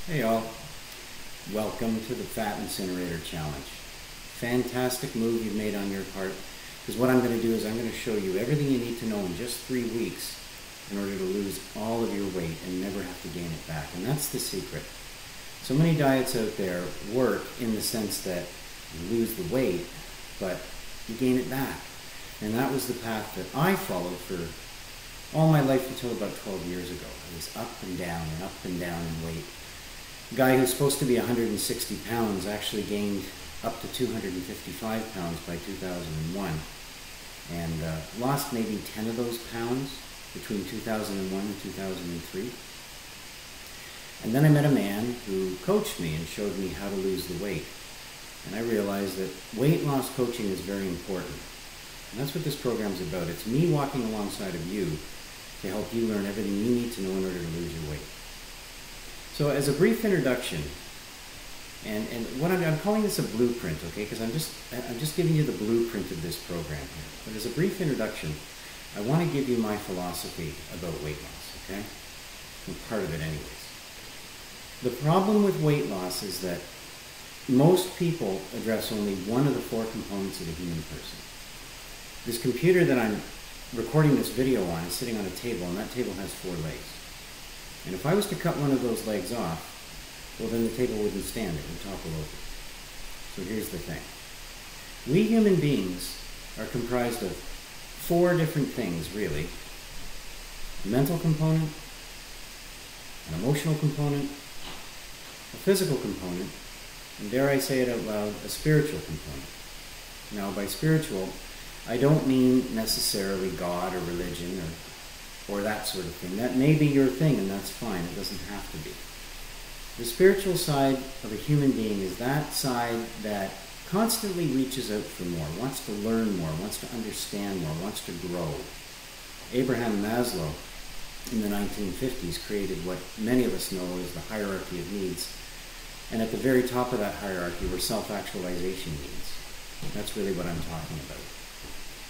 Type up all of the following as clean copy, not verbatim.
Hey all, welcome to the Fat Incinerator Challenge. Fantastic move you've made on your part, because what I'm going to do is I'm going to show you everything you need to know in just 3 weeks in order to lose all of your weight and never have to gain it back. And that's the secret. So many diets out there work in the sense that you lose the weight, but you gain it back. And that was the path that I followed for all my life until about 12 years ago. I was up and down in weight. A guy who's supposed to be 160 pounds actually gained up to 255 pounds by 2001 and lost maybe 10 of those pounds between 2001 and 2003. And then I met a man who coached me and showed me how to lose the weight. And I realized that weight loss coaching is very important. And that's what this program's about. It's me walking alongside of you to help you learn everything you need to know in order to lose your weight. So as a brief introduction, and what I'm calling this a blueprint, okay? Because I'm just giving you the blueprint of this program here. But as a brief introduction, I want to give you my philosophy about weight loss, okay? Well, part of it anyways. The problem with weight loss is that most people address only one of the 4 components of the human person. This computer that I'm recording this video on is sitting on a table, and that table has 4 legs. And if I was to cut one of those legs off, well then the table wouldn't stand, it would topple over. So here's the thing. We human beings are comprised of 4 different things, really. A mental component, an emotional component, a physical component, and dare I say it out loud, a spiritual component. Now by spiritual, I don't mean necessarily God or religion or that sort of thing. That may be your thing, and that's fine. It doesn't have to be. The spiritual side of a human being is that side that constantly reaches out for more, wants to learn more, wants to understand more, wants to grow. Abraham Maslow in the 1950s created what many of us know as the hierarchy of needs. And at the very top of that hierarchy were self-actualization needs. That's really what I'm talking about.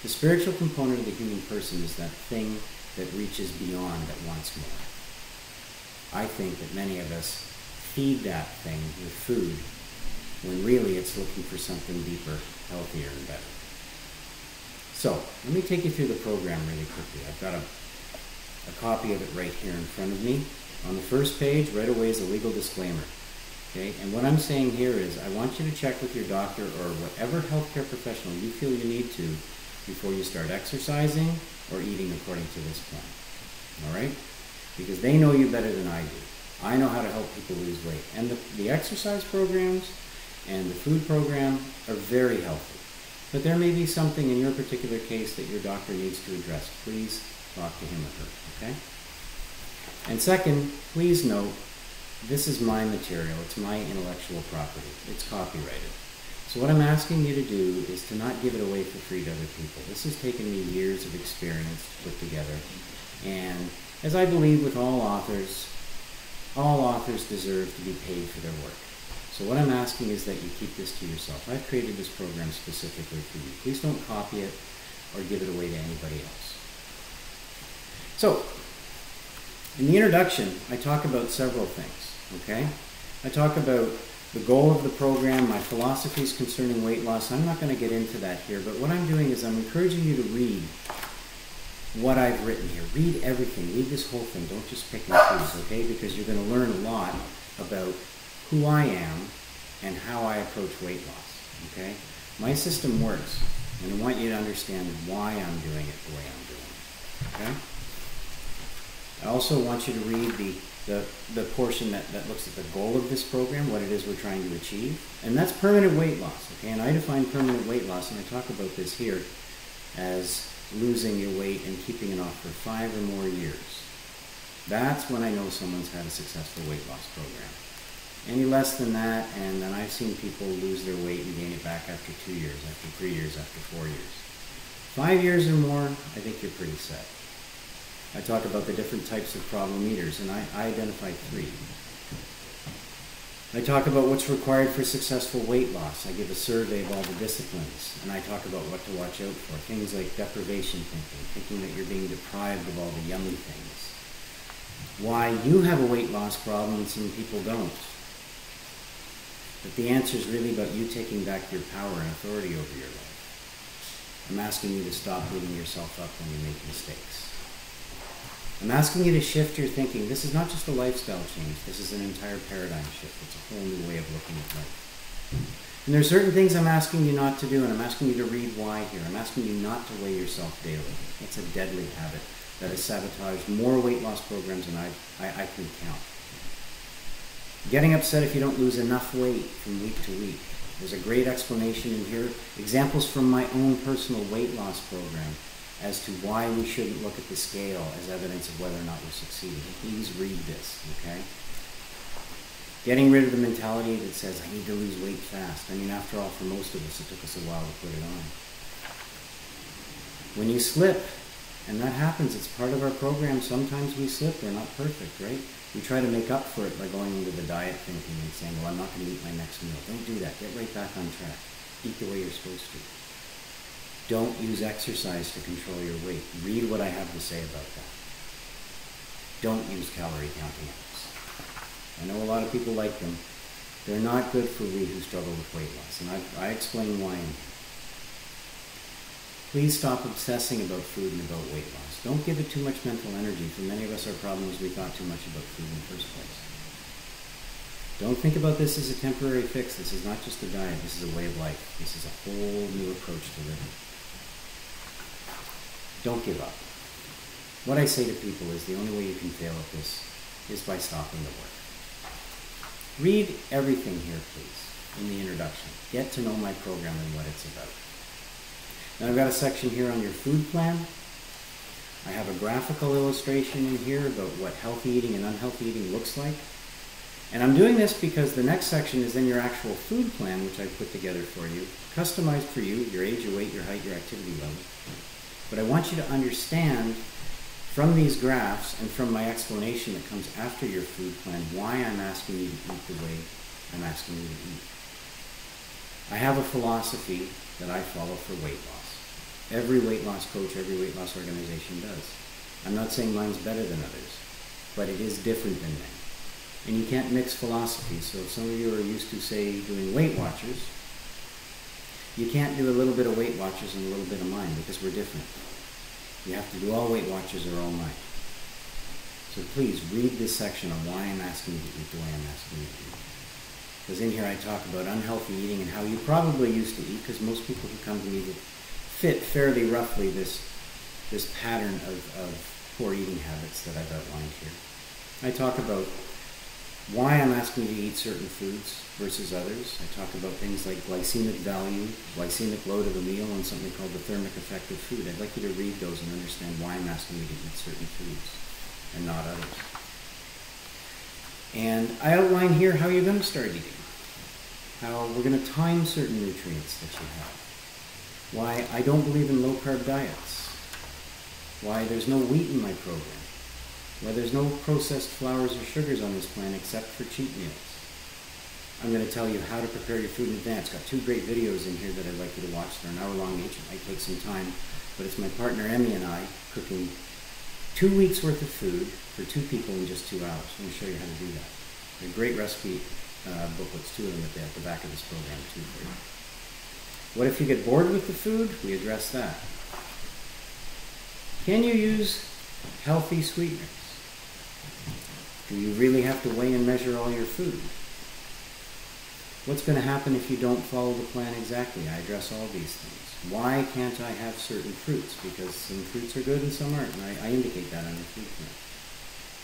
The spiritual component of the human person is that thing that reaches beyond, that wants more. I think that many of us feed that thing with food when really it's looking for something deeper, healthier, and better. So, let me take you through the program really quickly. I've got a copy of it right here in front of me. On the first page, right away, is a legal disclaimer. Okay? And what I'm saying here is I want you to check with your doctor or whatever healthcare professional you feel you need to before you start exercising or eating according to this plan. All right? Because they know you better than I do. I know how to help people lose weight. And the exercise programs and the food program are very healthy. But there may be something in your particular case that your doctor needs to address. Please talk to him or her, okay? And second, please note, this is my material. It's my intellectual property. It's copyrighted. So what I'm asking you to do is to not give it away for free to other people. This has taken me years of experience to put together. And as I believe with all authors deserve to be paid for their work. So what I'm asking is that you keep this to yourself. I've created this program specifically for you. Please don't copy it or give it away to anybody else. So, in the introduction, I talk about several things, okay? I talk about the goal of the program, my philosophies concerning weight loss. I'm not going to get into that here, but what I'm doing is I'm encouraging you to read what I've written here. Read everything. Read this whole thing. Don't just pick and choose, okay? Because you're going to learn a lot about who I am and how I approach weight loss, okay? My system works, and I want you to understand why I'm doing it the way I'm doing it, okay? I also want you to read the portion that looks at the goal of this program, what it is we're trying to achieve. And that's permanent weight loss, okay? And I define permanent weight loss, and I talk about this here as losing your weight and keeping it off for 5 or more years. That's when I know someone's had a successful weight loss program. Any less than that, and then I've seen people lose their weight and gain it back after 2 years, after 3 years, after 4 years. 5 years or more, I think you're pretty set. I talk about the different types of problem eaters, and I identify 3. I talk about what's required for successful weight loss. I give a survey of all the disciplines, and I talk about what to watch out for. Things like deprivation thinking, thinking that you're being deprived of all the yummy things. why you have a weight loss problem and some people don't. But the answer is really about you taking back your power and authority over your life. I'm asking you to stop beating yourself up when you make mistakes. I'm asking you to shift your thinking. This is not just a lifestyle change. This is an entire paradigm shift. It's a whole new way of looking at life. And there are certain things I'm asking you not to do, and I'm asking you to read why here. I'm asking you not to weigh yourself daily. That's a deadly habit that has sabotaged more weight loss programs than I can count. Getting upset if you don't lose enough weight from week to week. There's a great explanation in here. Examples from my own personal weight loss program as to why we shouldn't look at the scale as evidence of whether or not we're succeeding. Please read this, okay? Getting rid of the mentality that says, I need to lose weight fast. I mean, after all, for most of us, it took us a while to put it on. When you slip, and that happens, it's part of our program. Sometimes we slip, we're not perfect, right? We try to make up for it by going into the diet thinking and saying, well, I'm not going to eat my next meal. Don't do that. Get right back on track. Eat the way you're supposed to. Don't use exercise to control your weight. Read what I have to say about that. Don't use calorie counting apps. I know a lot of people like them. They're not good for we who struggle with weight loss, and I explain why in here. Please stop obsessing about food and about weight loss. Don't give it too much mental energy. For many of us, our problem is we thought too much about food in the first place. Don't think about this as a temporary fix. This is not just a diet. This is a way of life. This is a whole new approach to living. Don't give up. What I say to people is the only way you can fail at this is by stopping the work. Read everything here, please, in the introduction. Get to know my program and what it's about. Now I've got a section here on your food plan. I have a graphical illustration in here about what healthy eating and unhealthy eating looks like. And I'm doing this because the next section is then your actual food plan, which I've put together for you, customized for you, your age, your weight, your height, your activity level. But I want you to understand from these graphs and from my explanation that comes after your food plan why I'm asking you to eat the way I'm asking you to eat. I have a philosophy that I follow for weight loss. Every weight loss coach, every weight loss organization does. I'm not saying mine's better than others, but it is different than mine. And you can't mix philosophies. So if some of you are used to, say, doing Weight Watchers, you can't do a little bit of Weight Watchers and a little bit of mine because we're different. You have to do all Weight Watchers or all mine. So please read this section on why I'm asking you to eat the way I'm asking you to eat. Because in here I talk about unhealthy eating and how you probably used to eat, because most people who come to me fit fairly roughly this pattern of poor eating habits that I've outlined here. I talk about why I'm asking you to eat certain foods versus others. I talk about things like glycemic value, glycemic load of a meal, and something called the thermic effect of food. I'd like you to read those and understand why I'm asking you to eat certain foods and not others. And I outline here how you're going to start eating, how we're going to time certain nutrients that you have, why I don't believe in low-carb diets, why there's no wheat in my program, why there's no processed flours or sugars on this plan except for cheat meals. I'm going to tell you how to prepare your food in advance. Got 2 great videos in here that I'd like you to watch. They're an hour long each. It might take some time, but it's my partner Emmy and I cooking 2 weeks worth of food for 2 people in just 2 hours. I'm going to show you how to do that. They're great recipe booklets, 2 of them at the back of this program too for you. What if you get bored with the food? We address that. Can you use healthy sweeteners? Do you really have to weigh and measure all your food? What's going to happen if you don't follow the plan exactly? I address all these things. Why can't I have certain fruits? Because some fruits are good and some aren't, and I indicate that on the food plan.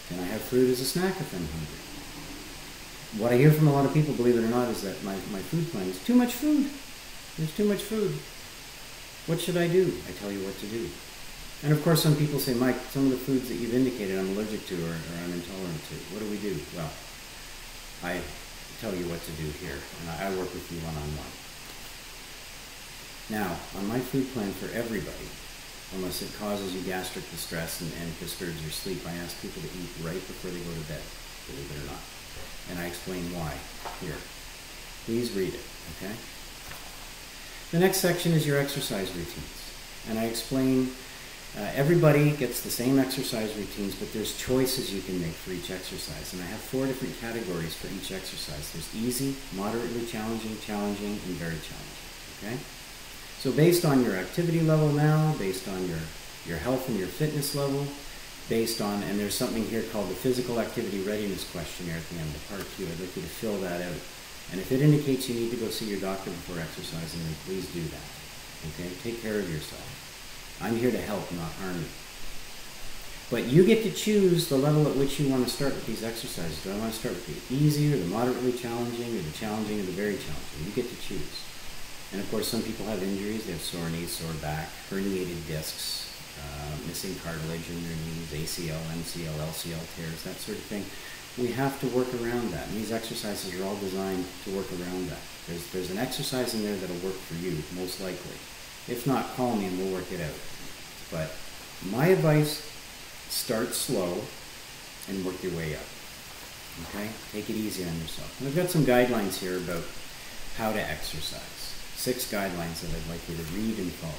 Can I have fruit as a snack if I'm hungry? What I hear from a lot of people, believe it or not, is that my food plan is too much food. There's too much food. What should I do? I tell you what to do. And of course some people say, Mike, some of the foods that you've indicated I'm allergic to or I'm intolerant to. What do we do? Well, I tell you what to do here, and I work with you one-on-one. Now, on my food plan for everybody, unless it causes you gastric distress and disturbs your sleep, I ask people to eat right before they go to bed, believe it or not. And I explain why here. Please read it, okay? The next section is your exercise routines. And I explain Everybody gets the same exercise routines, but there's choices you can make for each exercise. And I have 4 different categories for each exercise. There's easy, moderately challenging, challenging, and very challenging. Okay? So based on your activity level now, based on your health and your fitness level, based on, and there's something here called the Physical Activity Readiness Questionnaire at the end, the Part Q. I'd like you to fill that out. And if it indicates you need to go see your doctor before exercising, then please do that. Okay? Take care of yourself. I'm here to help, not harm you. But you get to choose the level at which you want to start with these exercises. Do I want to start with the easy or the moderately challenging or the challenging or the very challenging? You get to choose. And of course, some people have injuries. They have sore knees, sore back, herniated discs, missing cartilage in their knees, ACL, MCL, LCL tears, that sort of thing. We have to work around that. And these exercises are all designed to work around that. There's an exercise in there that'll work for you, most likely. If not, call me and we'll work it out. But my advice, start slow and work your way up. Okay? Take it easy on yourself. And I've got some guidelines here about how to exercise. 6 guidelines that I'd like you to read and follow.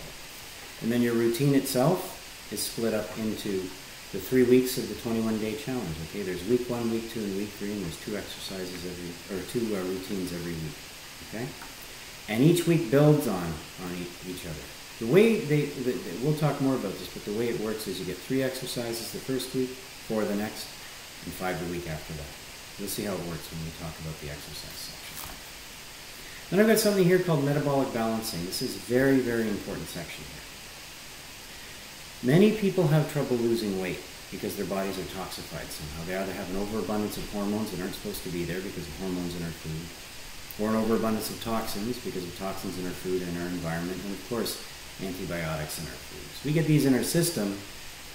And then your routine itself is split up into the 3 weeks of the 21-day challenge. Okay? There's week 1, week 2, and week 3, and there's 2 exercises or 2 routines every week. Okay? And each week builds on each other. The way we'll talk more about this, but the way it works is you get 3 exercises the first week, 4 the next, and 5 the week after that. We'll see how it works when we talk about the exercise section. Then I've got something here called metabolic balancing. This is a very, very important section here. Many people have trouble losing weight because their bodies are toxified somehow. They either have an overabundance of hormones that aren't supposed to be there because of hormones in our food, or an overabundance of toxins because of toxins in our food and our environment, and of course, antibiotics in our foods. We get these in our system,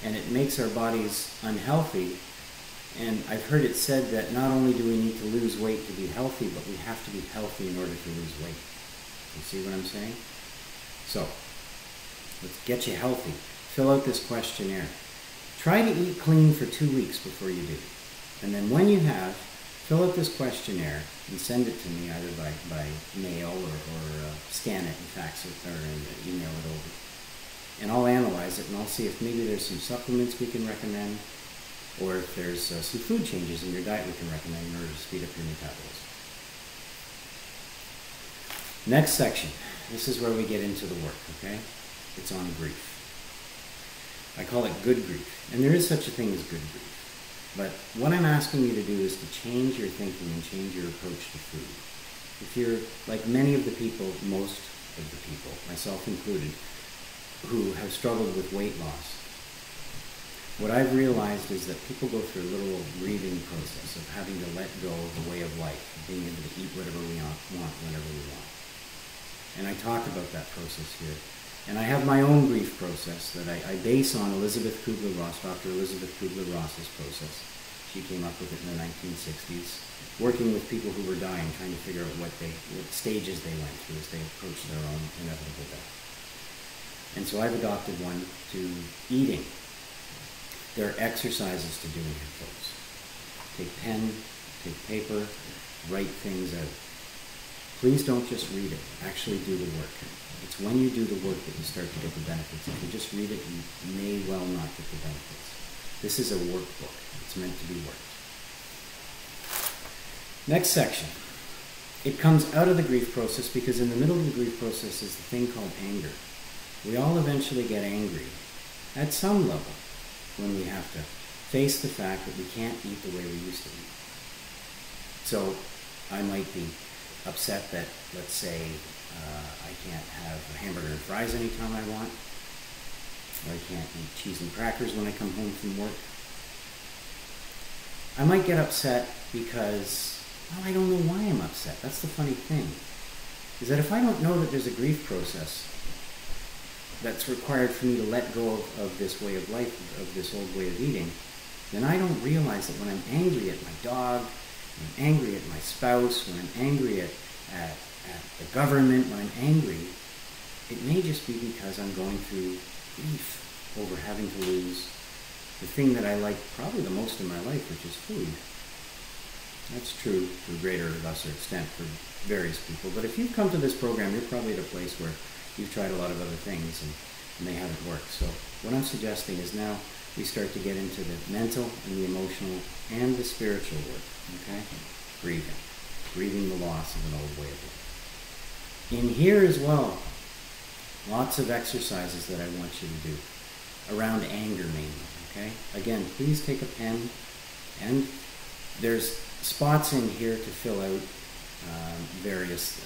and it makes our bodies unhealthy. And I've heard it said that not only do we need to lose weight to be healthy, but we have to be healthy in order to lose weight. You see what I'm saying? So, let's get you healthy. Fill out this questionnaire. Try to eat clean for 2 weeks before you do. And then when you have, fill out this questionnaire and send it to me either by mail or scan it and fax it or email it over. And I'll analyze it and I'll see if maybe there's some supplements we can recommend or if there's some food changes in your diet we can recommend in order to speed up your metabolism. Next section. This is where we get into the work, okay? It's on grief. I call it good grief. And there is such a thing as good grief. But what I'm asking you to do is to change your thinking and change your approach to food. If you're like many of the people, most of the people, myself included, who have struggled with weight loss, what I've realized is that people go through a literal grieving process of having to let go of the way of life, of being able to eat whatever we want whenever we want. And I talk about that process here. And I have my own grief process that I base on Elizabeth Kubler-Ross, Dr. Elizabeth Kubler-Ross's process. She came up with it in the 1960s, working with people who were dying, trying to figure out what stages they went through as they approached their own inevitable death. And so I've adopted one to eating. There are exercises to do in here, folks. Take pen, take paper, write things out. Please don't just read it. Actually do the work. It's when you do the work that you start to get the benefits. If you just read it, you may well not get the benefits. This is a workbook. It's meant to be worked. Next section. It comes out of the grief process because in the middle of the grief process is the thing called anger. We all eventually get angry at some level when we have to face the fact that we can't eat the way we used to eat. So I might be upset that, let's say, I can't have a hamburger and fries anytime I want, or I can't eat cheese and crackers when I come home from work. I might get upset because, well, I don't know why I'm upset. That's the funny thing, is that if I don't know that there's a grief process that's required for me to let go of this way of life, of this old way of eating, then I don't realize that when I'm angry at my dog, when I'm angry at my spouse, when I'm angry at the government, when I'm angry, it may just be because I'm going through grief over having to lose the thing that I like probably the most in my life, which is food. That's true to a greater or lesser extent for various people. But if you've come to this program, you're probably at a place where you've tried a lot of other things, and and they haven't worked. So what I'm suggesting is now we start to get into the mental and the emotional and the spiritual work, okay? Grieving the loss of an old way of life. In here as well, lots of exercises that I want you to do around anger mainly, okay? Again, please take a pen, and there's spots in here to fill out various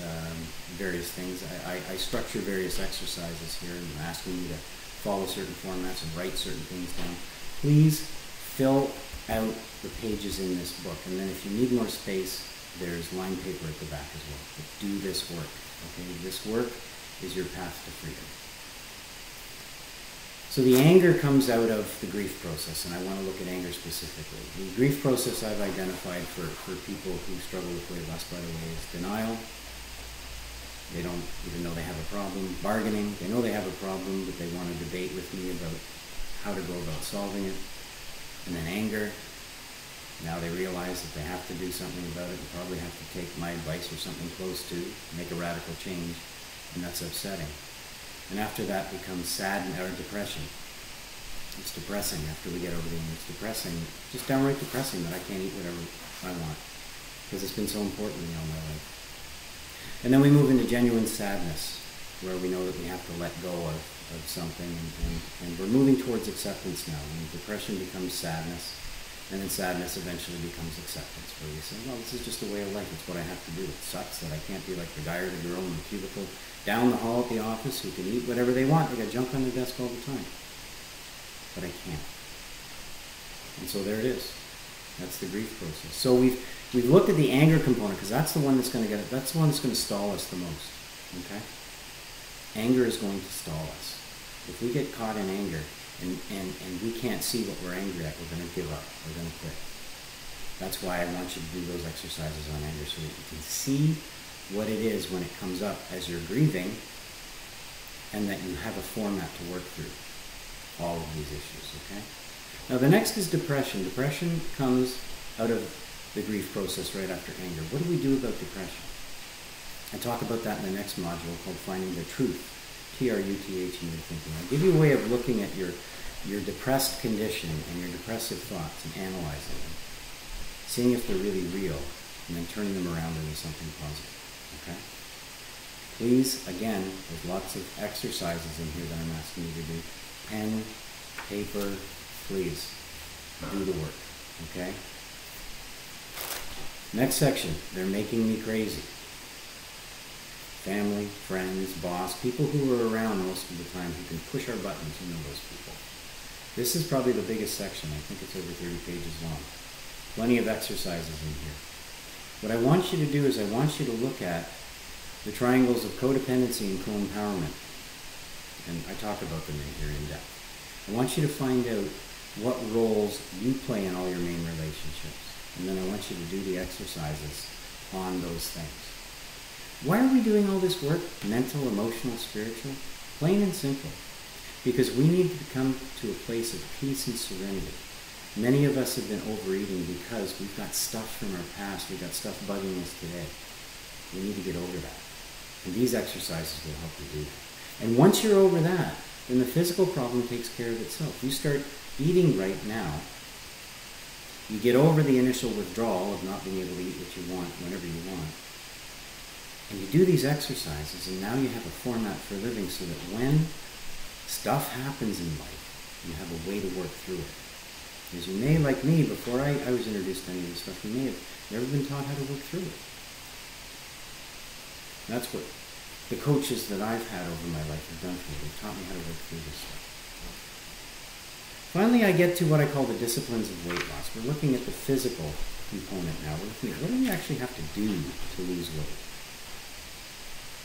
things. I structure various exercises here, and I'm asking you to follow certain formats and write certain things down. Please fill out the pages in this book, and then if you need more space, there's lined paper at the back as well. But do this work, okay? This work is your path to freedom. So the anger comes out of the grief process, and I want to look at anger specifically. The grief process I've identified for people who struggle with weight loss, by the way, is denial. They don't even know they have a problem. Bargaining, they know they have a problem, but they want to debate with me about how to go about solving it. And then anger. Now they realize that they have to do something about it and probably have to take my advice or something close to, make a radical change, and that's upsetting. And after that becomes sadness or depression. It's depressing after we get over the anger. It's depressing, just downright depressing that I can't eat whatever I want because it's been so important to me all my life. And then we move into genuine sadness, where we know that we have to let go of something, and we're moving towards acceptance now. And depression becomes sadness, and then sadness eventually becomes acceptance, where we say, well, this is just a way of life. It's what I have to do. It sucks that I can't be like the guy or the girl in the cubicle down the hall at the office who can eat whatever they want. They got junk on their desk all the time. But I can't. And so there it is. That's the grief process. So we've looked at the anger component, because that's the one that's going to get it. That's the one that's going to stall us the most. Okay? Anger is going to stall us. If we get caught in anger and we can't see what we're angry at, we're going to give up. We're going to quit. That's why I want you to do those exercises on anger, so that you can see what it is when it comes up as you're grieving, and that you have a format to work through all of these issues, okay? Now the next is depression. Depression comes out of the grief process right after anger. What do we do about depression? I talk about that in the next module called Finding the Truth, T-R-U-T-H in your thinking. I'll give you a way of looking at your depressed condition and your depressive thoughts and analyzing them, seeing if they're really real, and then turning them around into something positive. Okay? Please, again, there's lots of exercises in here that I'm asking you to do. Pen, paper, please, do the work. Okay? Next section, they're making me crazy. Family, friends, boss, people who are around most of the time who can push our buttons, you know those people. This is probably the biggest section. I think it's over 30 pages long. Plenty of exercises in here. What I want you to do is I want you to look at the triangles of codependency and co-empowerment. And I talk about them in here in depth. I want you to find out what roles you play in all your main relationships. And then I want you to do the exercises on those things. Why are we doing all this work? Mental, emotional, spiritual? Plain and simple. Because we need to come to a place of peace and serenity. Many of us have been overeating because we've got stuff from our past. We've got stuff bugging us today. We need to get over that. And these exercises will help you do that. And once you're over that, then the physical problem takes care of itself. You start eating right now. You get over the initial withdrawal of not being able to eat what you want whenever you want. And you do these exercises, and now you have a format for living so that when stuff happens in life, you have a way to work through it. Because you may, like me, before I was introduced to any of this stuff, you may have never been taught how to work through it. That's what the coaches that I've had over my life have done for me. They've taught me how to work through this stuff. Finally, I get to what I call the disciplines of weight loss. We're looking at the physical component now. We're looking at what do we actually have to do to lose weight.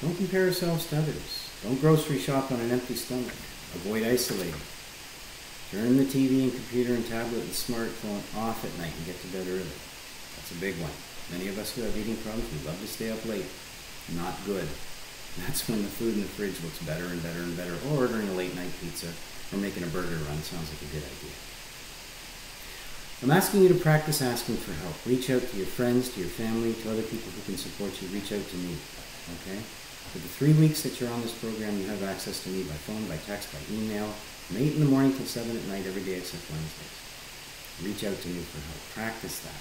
Don't compare ourselves to others. Don't grocery shop on an empty stomach. Avoid isolating. Turn the TV and computer and tablet and smartphone off at night and get to bed early. That's a big one. Many of us who have eating problems, we love to stay up late. Not good. That's when the food in the fridge looks better and better and better. Or ordering a late night pizza or making a burger run sounds like a good idea. I'm asking you to practice asking for help. Reach out to your friends, to your family, to other people who can support you. Reach out to me. Okay? For the 3 weeks that you're on this program, you have access to me by phone, by text, by email, from 8 in the morning till 7 at night, every day except Wednesdays. Reach out to me for help. Practice that.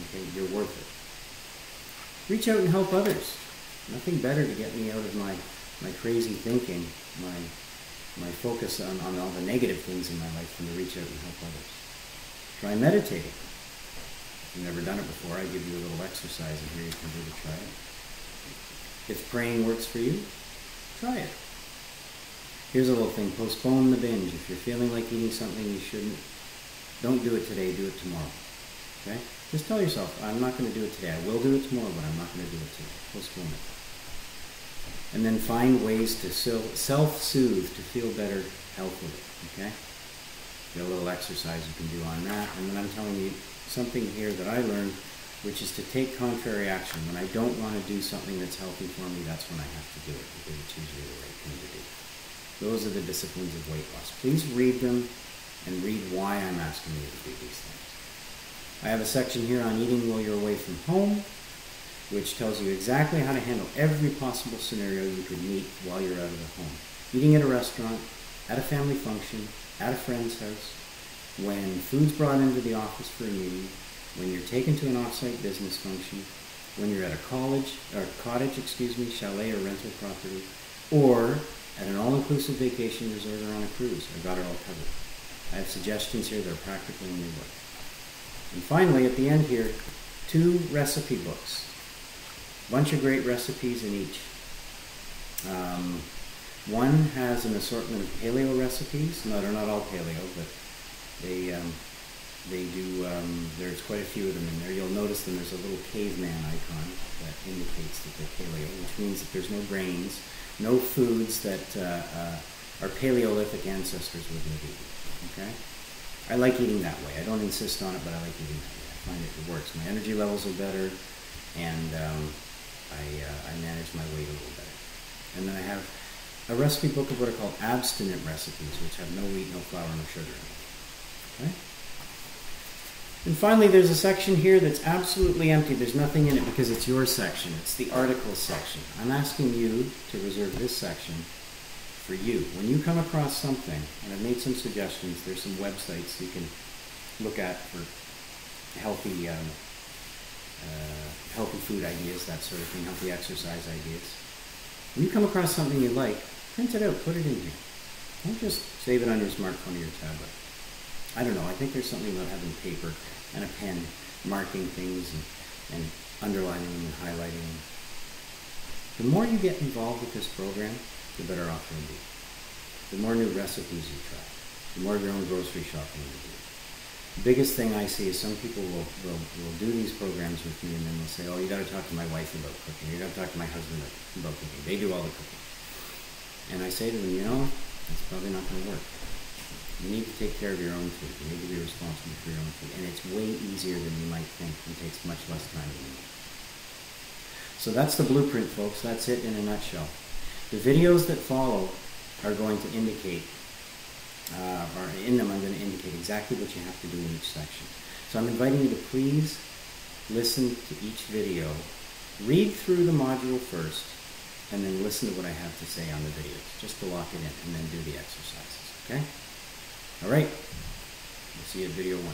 Okay, you're worth it. Reach out and help others. Nothing better to get me out of my crazy thinking, my focus on all the negative things in my life, than to reach out and help others. Try meditating. If you've never done it before, I give you a little exercise in here you can do to try it. If praying works for you, try it. Here's a little thing. Postpone the binge. If you're feeling like eating something you shouldn't, don't do it today, do it tomorrow. Okay? Just tell yourself, I'm not going to do it today. I will do it tomorrow, but I'm not going to do it today. Postpone it. And then find ways to self-soothe, to feel better healthily. Okay? Get a little exercise you can do on that. And then I'm telling you something here that I learned, which is to take contrary action. When I don't want to do something that's healthy for me, that's when I have to do it, because it's usually the right thing to do. Those are the disciplines of weight loss. Please read them and read why I'm asking you to do these things. I have a section here on eating while you're away from home, which tells you exactly how to handle every possible scenario you could meet while you're out of the home. Eating at a restaurant, at a family function, at a friend's house, when food's brought into the office for a meeting, when you're taken to an off-site business function, when you're at a cottage, chalet or rental property, or at an all-inclusive vacation resort or on a cruise. I've got it all covered. I have suggestions here that are practical and they work. And finally, at the end here, 2 recipe books. A bunch of great recipes in each. One has an assortment of paleo recipes. No, they're not all paleo, but they do, there's quite a few of them in there. You'll notice them, there's a little caveman icon that indicates that they're paleo, which means that there's no grains, no foods that our Paleolithic ancestors wouldn't have eaten. Okay? I like eating that way. I don't insist on it, but I like eating that way. I find it works. My energy levels are better, and I manage my weight a little better. And then I have a recipe book of what are called abstinent recipes, which have no wheat, no flour, no sugar in it. Okay? And finally, there's a section here that's absolutely empty. There's nothing in it because it's your section. It's the articles section. I'm asking you to reserve this section for you. When you come across something, and I've made some suggestions, there's some websites you can look at for healthy food ideas, that sort of thing, healthy exercise ideas. When you come across something you like, print it out, put it in here. Don't just save it on your smartphone or your tablet. I don't know, I think there's something about having paper and a pen, marking things and underlining them and highlighting them. The more you get involved with this program, the better off you'll be. The more new recipes you try, the more of your own grocery shopping you do. The biggest thing I see is some people will do these programs with me and then they'll say, oh, you got to talk to my wife about cooking, you got to talk to my husband about cooking. They do all the cooking. And I say to them, you know, that's probably not going to work. You need to take care of your own food. You need to be responsible for your own food. And it's way easier than you might think and takes much less time than you think. So that's the blueprint, folks. That's it in a nutshell. The videos that follow are going to indicate, or in them I'm going to indicate exactly what you have to do in each section. So I'm inviting you to please listen to each video, read through the module first, and then listen to what I have to say on the videos, just to lock it in, and then do the exercises, okay? All right, we'll see you at video 1.